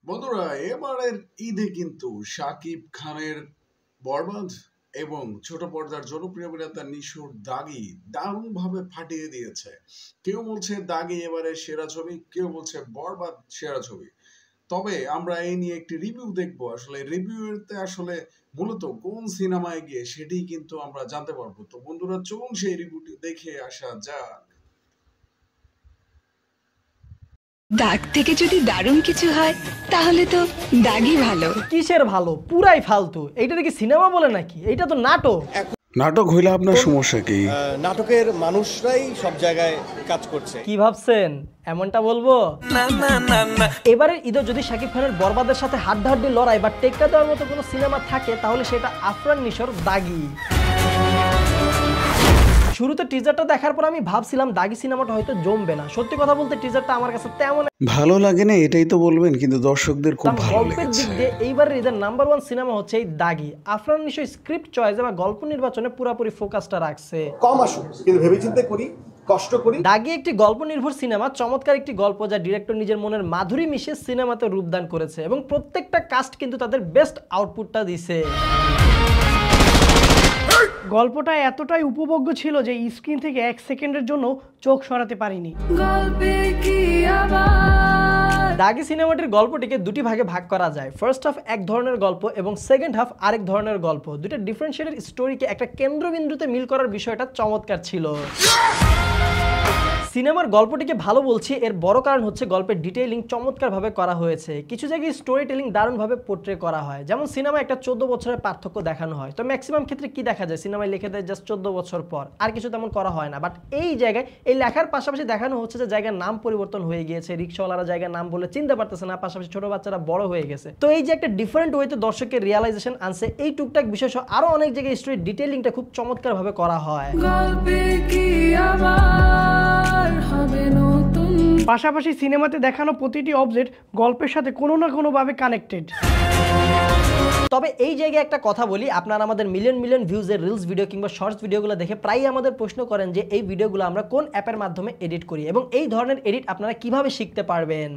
বন্ধুরা, এবারের ঈদে কিন্তু শাকিব খানের বরবাদ এবং ছোট পর্দার জনপ্রিয় অভিনেতা নিশোর দাগি দারুণভাবে ফাটিয়ে দিয়েছে। কেউ বলছে দাগি এবারে সেরা ছবি, কেউ বলছে বরবাদ সেরা ছবি। তবে আমরা এই নিয়ে একটি রিভিউ দেখবো। আসলে রিভিউতে আসলে মূলত কোন সিনেমায় গিয়ে সেটি কিন্তু আমরা জানতে পারবো। তো বন্ধুরা, চলুন সেই রিভিউটি দেখে আসা যাক। দাগ থেকে যদি দারুণ কিছু হয় তাহলে তো দাগই ভালো। কিসের ভালো? পুরাই ফালতু। এইটা কি সিনেমা বলে নাকি? এইটা তো নাটক। নাটক হইলে আপনার সমস্যা কি? নাটকের মানুষরাই সব জায়গায় কাজ করছে। কি ভাবছেন এমনটা বলবো? এবারের ঈদে যদি শাকিব খানের বরবাদের সাথে হাড্ডাহাড্ডি লড়াই বা টেক্কা দেওয়ার মতো কোনো সিনেমা থাকে তাহলে সেটা আফরান নিশোর দাগি। শুরুতে টিজারটা দেখার পর আমি ভাবছিলাম দাগি সিনেমাটা হয়তো জমবে না। সত্যি কথা বলতে টিজারটা আমার কাছে তেমন ভালো লাগে না, এটাই তো বলবেন, কিন্তু দর্শকদের খুব ভালো লেগেছে। গল্পের দিক দিয়ে এইবারের ঈদের নাম্বার 1 সিনেমা হচ্ছে এই দাগি। আফরান নিশো স্ক্রিপ্ট চয়েস এবং গল্প নির্বাচনে পুরোপুরি ফোকাসটা রাখছে। কম আসুক কিন্তু ভেবেচিন্তে করি, কষ্ট করি। দাগি একটি গল্প নির্ভর সিনেমা, চমৎকার একটি গল্প যা ডিরেক্টর নিজের মনের মাধুরী মিশিয়ে সিনেমাতে রূপদান করেছে এবং প্রত্যেকটা কাস্ট কিন্তু তাদের বেস্ট আউটপুটটা দিছে। গল্পটা এতটাই উপভোগ্য ছিল যে স্ক্রিন থেকে 1 সেকেন্ডের জন্য চোখ সরাতে পারিনি। দাগি সিনেমাটির গল্পটিকে দুটি ভাগে ভাগ করা যায়। ফার্স্ট হাফ এক ধরনের গল্প এবং সেকেন্ড হাফ আরেক ধরনের গল্প। দুটো ডিফারেন্সিয়েটেড স্টোরিকে একটা কেন্দ্রবিন্দুতে মিল করার বিষয়টা চমৎকার ছিল। সিনেমার গল্পটিকে ভালো বলছি এর বড় কারণ হচ্ছে গল্পের ডিটেইলিং চমৎকারভাবে করা হয়েছে। কিছু জায়গায় স্টোরি টেলিং দারুণভাবে পোর্ট্রে করা হয়। যেমন সিনেমায় একটা 14 বছরের পার্থক্য দেখানো হয়, তো ম্যাক্সিমাম ক্ষেত্রে কি দেখা যায় সিনেমায় লিখে দেয় জাস্ট 14 বছর পর, আর কিছু তেমন করা হয় না। বাট এই জায়গায় এই লেখার পাশাপাশি দেখানো হচ্ছে যে জায়গার নাম পরিবর্তন হয়ে গিয়েছে, রিক্সাওয়ালারা জায়গার নাম বলে চিনতে পারতেছে না, পাশাপাশি ছোট বাচ্চারা বড় হয়ে গেছে। তো এই যে একটা ডিফারেন্ট ওয়েতে দর্শকের রিয়ালাইজেশন আনছে, এই টুকটাক বিষয় সহ আরো অনেক জায়গায় স্টোরি ডিটেইলিংটা খুব চমৎকারভাবে করা হয়। পাশাপাশি সিনেমাতে দেখানো প্রতিটি অবজেক্ট গল্পের সাথে কোনো না কোনোভাবে কানেক্টেড। তবে এই জায়গায় একটা কথা বলি, আপনারা আমাদের মিলিয়ন মিলিয়ন ভিউজের রিলস ভিডিও কিংবা শর্টস ভিডিওগুলো দেখে প্রায়ই আমাদের প্রশ্ন করেন যে এই ভিডিওগুলো আমরা কোন অ্যাপের মাধ্যমে এডিট করি এবং এই ধরনের এডিট আপনারা কিভাবে শিখতে পারবেন।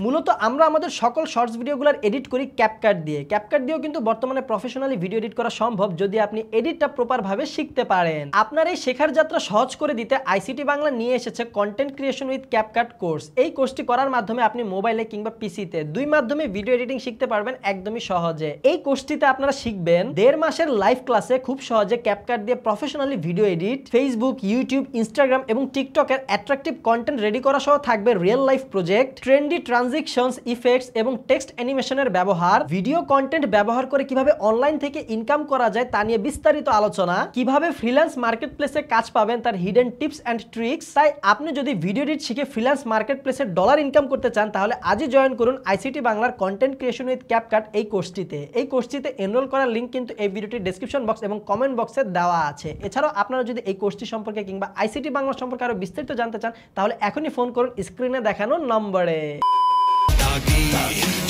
মূলত আমরা আমাদের সকল শর্টস ভিডিওগুলোর এডিট করি ক্যাপকাট দিয়ে। ক্যাপকাট দিয়েও কিন্তু বর্তমানে প্রফেশনালি ভিডিও এডিট করা সম্ভব যদি আপনি এডিটটা প্রপার ভাবে শিখতে পারেন। আপনার এই শেখার যাত্রা সহজ করে দিতে আইসিটি বাংলা নিয়ে এসেছে content creation with CapCut course. এই কোর্সটি করার মাধ্যমে আপনি মোবাইলে কিংবা পিসিতে দুই মাধ্যমে ভিডিও এডিটিং শিখতে পারবেন একদমই সহজে। এই কোর্সটিতে আপনারা শিখবেন 1.5 মাসের লাইভ ক্লাসে খুব সহজে ক্যাপকাট দিয়ে professionally video edit, Facebook, YouTube, Instagram এবং টিকটকের অ্যাট্রাকটিভ কন্টেন্ট রেডি করা সহ থাকবে real life project, trendy transitions, effects এবং টেক্সট অ্যানিমেশনের ব্যবহার, ভিডিও কন্টেন্ট ব্যবহার করে কিভাবে অনলাইন থেকে ইনকাম করা যায় তা নিয়ে বিস্তারিত আলোচনা, কিভাবে ফ্রিল্যান্স মার্কেট প্লেসে কাজ পাবেন তার হিডেন টিপস অ্যান্ড ট্রিক্স। তাই আপনি যদি ভিডিও এডিট শিখে ফ্রিল্যান্স মার্কেট প্লেসে ডলার ইনকাম করতে চান তাহলে আজই জয়েন করুন আইসিটি বাংলার কন্টেন্ট ক্রিয়েশন উইথ ক্যাপকাট এই কোর্সটিতে। এই কোর্সটিতে এনরোল করার লিংক কিন্তু এই ভিডিওটির ডেসক্রিপশন বক্স এবং কমেন্ট বক্সে দেওয়া আছে। এছাড়াও আপনারা যদি এই কোর্সটি সম্পর্কে কিংবা আইসিটি বাংলা সম্পর্কে আরো বিস্তারিত জানতে চান তাহলে এখনই ফোন করুন স্ক্রিনে দেখানো নম্বরে।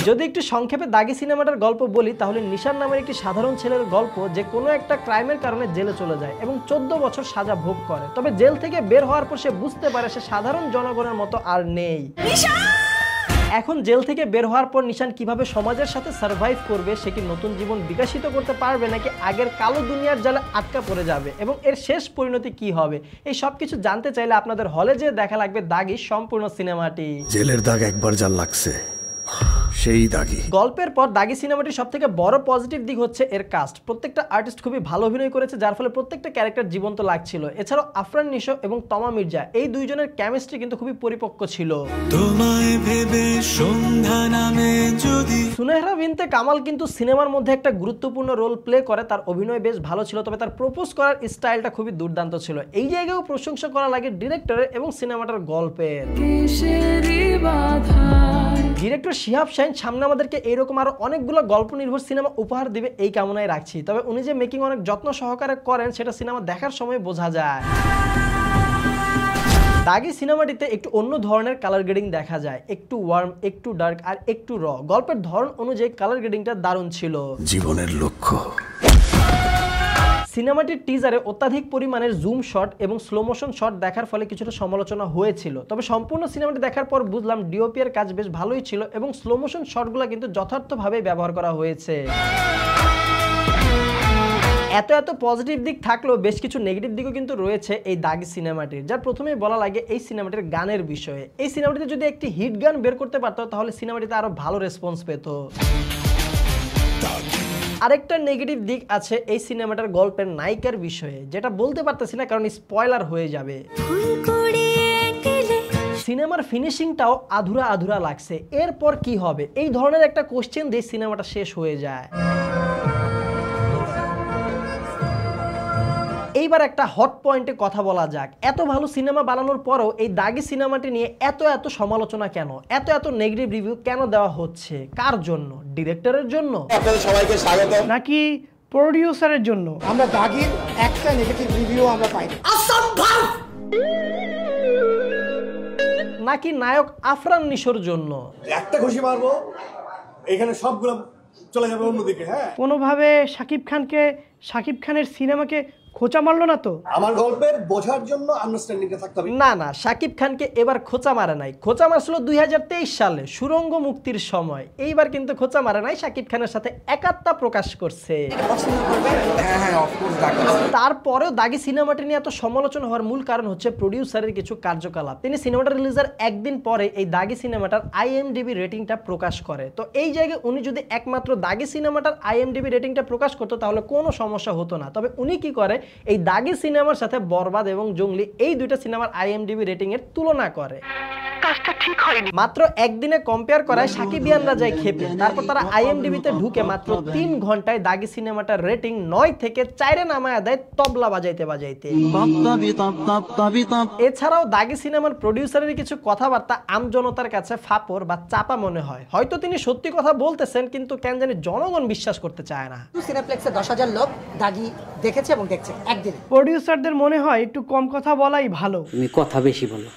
যদি একটু সংক্ষেপে দাগি সিনেমাটার গল্প বলি তাহলে নিশান নামের একটি সাধারণ ছেলের গল্প যে কোনো একটা ক্রাইমের কারণে জেলে চলে যায় এবং 14 বছর সাজা ভোগ করে। তবে জেল থেকে বের হওয়ার পর সে বুঝতে পারে সে সাধারণ জনগণের মতো আর নেই। এখন জেল থেকে বের হওয়ার পর নিশান কিভাবে সমাজের সাথে সার্ভাইভ করবে, সে কি নতুন জীবন বিকশিত করতে পারবে নাকি আগের কালো দুনিয়ার জালে আটকা পড়ে যাবে এবং এর শেষ পরিণতি কি হবে, এই সব কিছু জানতে চাইলে আপনাদের হলে যেয়ে দেখা লাগবে দাগি সম্পূর্ণ সিনেমাটি। জেলের দাগ একবার যা লাগছে সেই দাগি। গল্পের পর দাগি সিনেমাটির সবথেকে বড় পজিটিভ দিক হচ্ছে এর কাস্ট। প্রত্যেকটা আর্টিস্ট খুবই ভালো অভিনয় করেছে যার ফলে প্রত্যেকটা ক্যারেক্টার জীবন্ত লাগছিল। এছাড়াও আফরান নিশো এবং তমা মির্জা এই দুইজনের কেমিস্ট্রি কিন্তু খুবই পরিপক্ক ছিল। সুনেহরা বিনতে কামাল কিন্তু সিনেমার মধ্যে একটা গুরুত্বপূর্ণ রোল প্লে করে, তার অভিনয় বেশ ভালো ছিল, তবে তার প্রপোজ করার স্টাইলটা খুবই দুর্দান্ত ছিল। এই জায়গায়ও প্রশংসা করা লাগে ডিরেক্টরের এবং সিনেমাটার গল্পের। ডিরেক্টর শিহাব শাহিন সামনে আমাদেরকে এইরকম আরো অনেকগুলো গল্প নির্ভর সিনেমা উপহার দিবে এই কামনায় রাখছি। তবে উনি যে মেকিং অনেক যত্ন সহকারে করেন সেটা সিনেমা দেখার সময় বোঝা যায়। দাগি সিনেমাটিতে একটু অন্য ধরনের কালার গ্রেডিং দেখা যায়, একটু ওয়ার্ম, একটু ডার্ক আর একটু র। গল্পের ধরন অনুযায়ী কালার গ্রেডিংটা দারুণ ছিল। জীবনের লক্ষ্য সিনেমাটির টিজারে অত্যাধিক পরিমাণের জুম শট এবং স্লো মোশন শট দেখার ফলে কিছুটা সমালোচনা হয়েছিল, তবে সম্পূর্ণ সিনেমাটি দেখার পর বুঝলাম ডিওপি এর কাজ বেশ ভালোই ছিল এবং স্লো মোশন শটগুলো কিন্তু যথার্থভাবে ব্যবহার করা হয়েছে। এত পজিটিভ দিক থাকলেও বেশ কিছু নেগেটিভ দিকও কিন্তু রয়েছে এই দাগি সিনেমাটির, যার প্রথমেই বলা লাগে এই সিনেমাটির গানের বিষয়ে। এই সিনেমাটিতে যদি একটি হিট গান বের করতে পারতো তাহলে সিনেমাটিতে আরো ভালো রেসপন্স পেত। আরেকটা নেগেটিভ দিক আছে এই সিনেমাটার গল্পের নায়িকার বিষয়ে, যেটা বলতে পারতেছি না কারণ স্পয়লার হয়ে যাবে। সিনেমার ফিনিশিংটাও আধুরা আধুরা লাগছে, এরপর কি হবে এই ধরনের একটা কোশ্চেন দিয়ে সিনেমাটা শেষ হয়ে যায়। এইবার একটা হট পয়েন্টে কথা বলা যাক, এত ভালো সিনেমা বানানোর পরও এই দাগি সিনেমাটি নিয়ে এত সমালোচনা কেন, এত নেগেটিভ রিভিউ কেন দেওয়া হচ্ছে, কার জন্য? ডিরেক্টরের জন্য আপনাদের সবাইকে স্বাগত, নাকি প্রোডিউসারের জন্য? আমরা দাগির একটা নেগেটিভ রিভিউ আমরা পাই নাকি নায়ক আফরান নিশোর জন্য? একটা খুশি মারবো এখানে সবগুলো চলে যাবে অন্যদিকে। হ্যাঁ, কোনোভাবে শাকিব খানের সিনেমাকে খোঁচা মারলো না তো? আমার গল্পের বোঝার জন্য আন্ডারস্ট্যান্ডিংটা থাকতে হবে। না শাকিব খানকে এবার খোঁচা মারে নাই, খোঁচা মারছিল 2023 সালে সুরঙ্গ মুক্তির সময়। এইবার কিন্তু খোঁচা মারে নাই, শাকিব খানের সাথে একাত্মতা প্রকাশ করছে। তারপরেও দাগি সিনেমাটি নিয়ে এত সমালোচনা হওয়ার মূল কারণ হচ্ছে প্রডিউসারের কিছু কার্যকলাপ। তিনি সিনেমাটা রিলিজের একদিন পরে এই দাগি সিনেমাটার IMDb রেটিংটা প্রকাশ করে। তো এই জায়গায় উনি যদি একমাত্র দাগি সিনেমাটার IMDb রেটিংটা প্রকাশ করতো তাহলে কোনো সমস্যা হতো না। তবে উনি কি করে, এই দাগি সিনেমার সাথে বরবাদ এবং জঙ্গলি এই দুইটা সিনেমার IMDb রেটিং এর তুলনা করে। মাত্র একদিনে কম্পেয়ার করায় সাকিবিয়ানরা যায় খেপে। তারপর তারা IMDb তে ঢুকে মাত্র 3 ঘন্টায় দাগি সিনেমাটার রেটিং 9 থেকে 4-এ নামায়া দেয় তবলা বাজাইতে বাজাইতে। এছাড়াও দাগি সিনেমার প্রডিউসারের কিছু কথাবার্তা আমজনতার কাছে ফাপড় বা চাপা মনে হয়। হয়তো তিনি সত্যি কথা বলতেছেন কিন্তু কেন জানি জনগণ বিশ্বাস করতে চায় না। সিনেপ্লেক্সে 10,000 লোক দাগি দেখেছে এবং দেখছে একদিনে। প্রডিউসারদের মনে হয় একটু কম কথা বলাই ভালো। তুমি কথা বেশি বলো,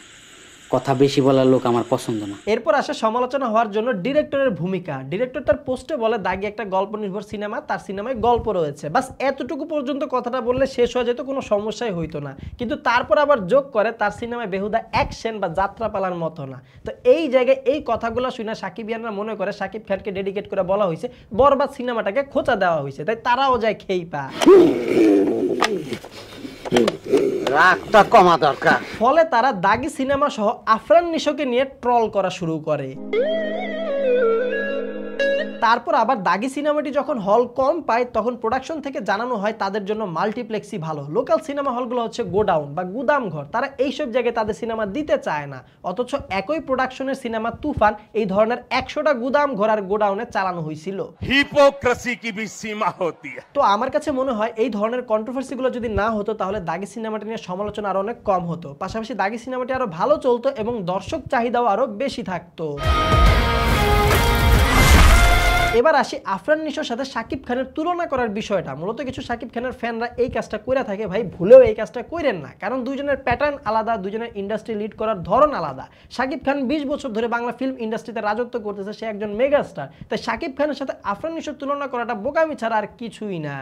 কথা বেশি বলার লোক আমার পছন্দ না। এরপর আসে সমালোচনা হওয়ার জন্য ডিরেক্টরের ভূমিকা। ডিরেক্টর তার পোস্টে বলে দাগি একটা গল্প নির্ভর সিনেমা, তার সিনেমায় গল্প রয়েছে। বাস এতটুকু পর্যন্ত কথাটা বললে শেষ হয়ে যেত, কোনো সমস্যাই হইতো না। কিন্তু তারপর আবার যোগ করে তার সিনেমায় বেহুদা অ্যাকশন বা যাত্রা পালার মতো না। তো এই জায়গায় এই কথাগুলো শুনে সাকিবিয়ানরা মনে করে সাকিব খানকে ডেডিকেট করে বলা হয়েছে, বরবাদ সিনেমাটাকে খোঁচা দেওয়া হয়েছে, তাই তারাও যায় খেইপা। রাগটা কমা দরকার। ফলে তারা দাগি সিনেমা সহ আফরান নিশোকে নিয়ে ট্রল করা শুরু করে। তারপর আবার দাগি সিনেমাটি যখন হল কম পায় তখন প্রোডাকশন থেকে জানানো হয় তাদের জন্য মাল্টিপ্লেক্সই ভালো। লোকাল সিনেমা হলগুলো হচ্ছে গোডাউন বা গুদাম ঘর, তারা এইসব জায়গায় তাদের সিনেমা দিতে চায় না। অথচ একই প্রোডাকশনের সিনেমা তুফান এই ধরনের 100টা গুদাম ঘর আর গোডাউনে চালানো হয়েছিল। হিপোক্রেসি কি ভি সীমা হতি হ্যায়। তো আমার কাছে মনে হয় এই ধরনের কন্ট্রোভার্সিগুলো যদি না হতো তাহলে দাগি সিনেমাটি নিয়ে সমালোচনা আরো অনেক কম হতো। পাশাপাশি দাগি সিনেমাটি আরো ভালো চলতো এবং দর্শক চাহিদাও আরো বেশি থাকতো। এবার আসি আফরান নিশোর সাথে শাকিব খানের তুলনা করার বিষয়টা। মূলত কিছু শাকিব খানের ফ্যানরা এই কাজটা করে থাকে, ভাই ভুলেও এই কাজটা করেন না, কারণ দুজনের প্যাটার্ন আলাদা, দুজনের ইন্ডাস্ট্রি লিড করার ধরন আলাদা। শাকিব খান 20 বছর ধরে বাংলা ফিল্ম ইন্ডাস্ট্রিতে রাজত্ব করতেছে, সে একজন মেগাস্টার। তাই শাকিব খানের সাথে আফরান নিশোর তুলনা করাটা বোকামি ছাড়া আর কিছুই না।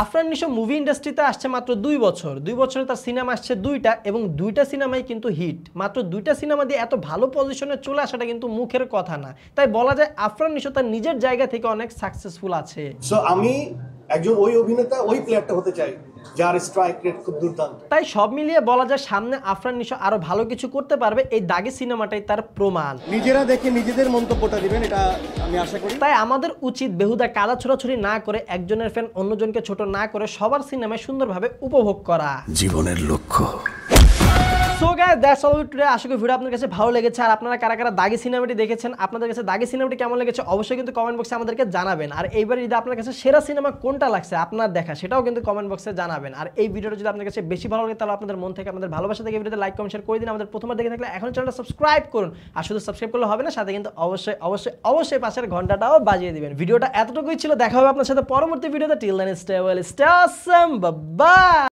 আফরান নিশো মুভি ইন্ডাস্ট্রিতে আসছে মাত্র 2 বছর। 2 বছরে তার সিনেমা আসছে 2টা এবং 2টা সিনেমাই কিন্তু হিট। মাত্র 2টা সিনেমা দিয়ে এত ভালো পজিশনে চলে আসাটা কিন্তু মুখের কথা না। তাই বলা যায় আফরান নিশো তার নিজের জায়গা থেকে অনেক সাকসেসফুল আছে। সো আমি একজন ওই অভিনেতা, ওই প্লেয়ারটা হতে চাই যার স্ট্রাইক রেট খুব দুর্দান্ত। তাই সব মিলিয়ে বলা যায় সামনে আফরান নিশো আরো ভালো কিছু করতে পারবে, এই দাগি সিনেমাটাই তার প্রমাণ। নিজেরা দেখে নিজেদের মন্তব্যটা দিবেন, এটা আমি আশা করি। তাই আমাদের উচিত বেহুদা কাদা ছোড়াছুড়ি না করে, একজনের ফ্যান অন্যজনকে ছোট না করে সবার সিনেমায় সুন্দরভাবে উপভোগ করা জীবনের লক্ষ্য। So guys that's all today. আশা করি ভিডিও আপনাদের কাছে ভালো লেগেছে। আর আপনারা কারা কারা দাগি সিনেমাটি দেখেছেন, আপনাদের কাছে দাগি সিনেমাটি কেমন লেগেছে অবশ্যই কিন্তু কমেন্ট বক্সে আমাদেরকে জানাবেন। আর এইবার যদি আপনার কাছে সেরা সিনেমা কোনটা লাগছে আপনার দেখা, সেটাও কিন্তু কমেন্ট বক্সে জানাবেন। আর এই ভিডিওটা যদি আপনার কাছে বেশি ভালো লাগে তাহলে আপনাদের মন থেকে আপনাদের ভালোবাসা থেকে ভিডিওতে লাইক কমেন্ট শেয়ার করে দিন। আমাদের প্রথমবার দেখে থাকলে এখন চ্যানেলটা সাবস্ক্রাইব করুন। আর শুধু সাবস্ক্রাইব করলে হবে না, সাথে কিন্তু অবশ্যই অবশ্যই অবশ্যই পাশের ঘন্টাটাও বাজিয়ে দিবেন। ভিডিওটা এতটুকুই ছিল, দেখা হবে আপনার সাথে পরবর্তী ভিডিওতে। Till then stay well, stay awesome, by.